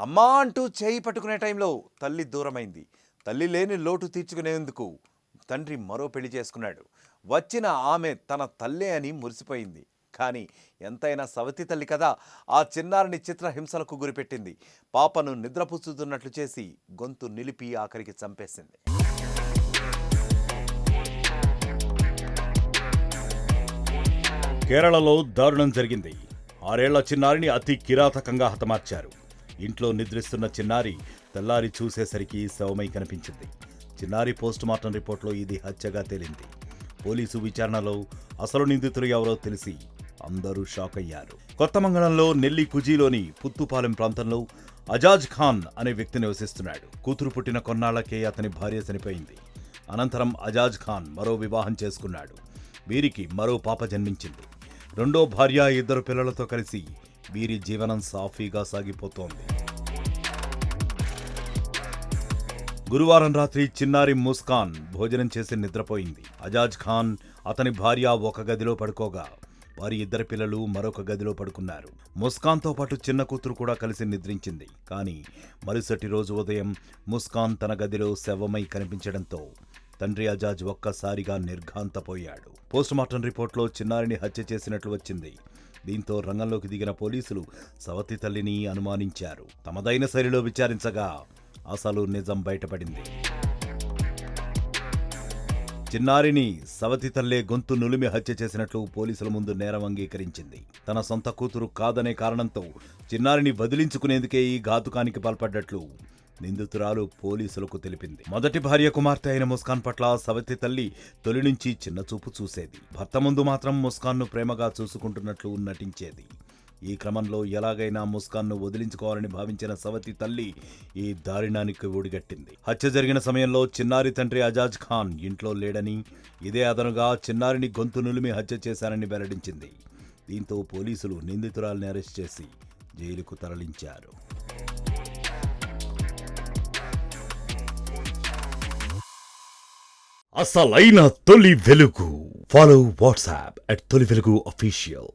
అమ్మా అంటూ చేయి పట్టుకునే టైంలో తల్లి దూరమైంది. తల్లి లేని లోటు తీర్చుకునేందుకు తండ్రి మరో పెళ్లి చేసుకున్నాడు. వచ్చిన ఆమె తన తల్లే అని మురిసిపోయింది. కానీ ఎంతైనా సవతి తల్లి కదా, ఆ చిన్నారిని చిత్రహింసలకు గురిపెట్టింది. పాపను నిద్రపుచ్చుతున్నట్లు చేసి గొంతు నిలిపి ఆఖరికి చంపేసింది. కేరళలో దారుణం జరిగింది. 6 ఏళ్ల చిన్నారిని అతి కిరాతకంగా హతమార్చారు. ఇంట్లో నిద్రిస్తున్న చిన్నారి తెల్లారి చూసేసరికి శవమై కనిపించింది. చిన్నారి పోస్టుమార్టం రిపోర్టులో ఇది హత్యగా తేలింది. పోలీసు విచారణలో అసలు నిందితులు ఎవరో తెలిసి అందరూ షాక్ అయ్యారు. కొత్తమంగళంలో నెల్లి కుజీలోని పుత్తుపాలెం ప్రాంతంలో అజాజ్ ఖాన్ అనే వ్యక్తి నివసిస్తున్నాడు. కూతురు పుట్టిన కొన్నాళ్లకే అతని భార్య చనిపోయింది. అనంతరం అజాజ్ ఖాన్ మరో వివాహం చేసుకున్నాడు. వీరికి మరో పాప జన్మించింది. రెండో భార్య 2 పిల్లలతో కలిసి వీరి జీవనం సాఫీగా సాగిపోతోంది. గురువారం రాత్రి చిన్నారి ముస్కాన్ భోజనం చేసి నిద్రపోయింది. అజాజ్ ఖాన్ అతని భార్య ఒక గదిలో పడుకోగా వారి 2 పిల్లలు మరొక గదిలో పడుకున్నారు. ముస్కాన్తో పాటు చిన్న కూతురు కూడా కలిసి నిద్రించింది. కానీ మరుసటి రోజు ఉదయం ముస్కాన్ తన గదిలో శవమై కనిపించడంతో తండ్రి అజాజ్ ఒక్కసారిగా నిర్ఘాంతపోయాడు. పోస్టుమార్టం రిపోర్టులో చిన్నారిని హత్య చేసినట్లు వచ్చింది. దీంతో రంగంలోకి దిగిన పోలీసులు సవతి తల్లిని అనుమానించారు. తమదైన శైలిలో విచారించగా అసలు నిజం బయటపడింది. చిన్నారిని సవతి తల్లే గొంతు నులిమి హత్య చేసినట్లు పోలీసుల ముందు నేరం అంగీకరించింది. తన సొంత కూతురు కాదనే కారణంతో చిన్నారిని వదిలించుకునేందుకే ఈ ఘాతుకానికి పాల్పడ్డట్లు నిందితురాలు పోలీసులకు తెలిపింది. మొదటి భార్య కుమార్తె అయిన ముస్కాన్ పట్ల సవతి తల్లి తొలి నుంచి చిన్నచూపు చూసేది. భర్త ముందు మాత్రం ముస్కాన్ను ప్రేమగా చూసుకుంటున్నట్లు నటించేది. ఈ క్రమంలో ఎలాగైనా ముస్కాన్ను వదిలించుకోవాలని భావించిన సవతి తల్లి ఈ దారుణానికి ఒడిగట్టింది. హత్య జరిగిన సమయంలో చిన్నారి తండ్రి అజాజ్ ఖాన్ ఇంట్లో లేడని, ఇదే అదనుగా చిన్నారిని గొంతు నులిమి హత్య చేశారని వెల్లడించింది. దీంతో పోలీసులు నిందితురాల్ని అరెస్ట్ చేసి జైలుకు తరలించారు. అసలైన తొలి వెలుగు. ఫాలో వాట్సాప్ @తొలి వెలుగు అఫీషియల్.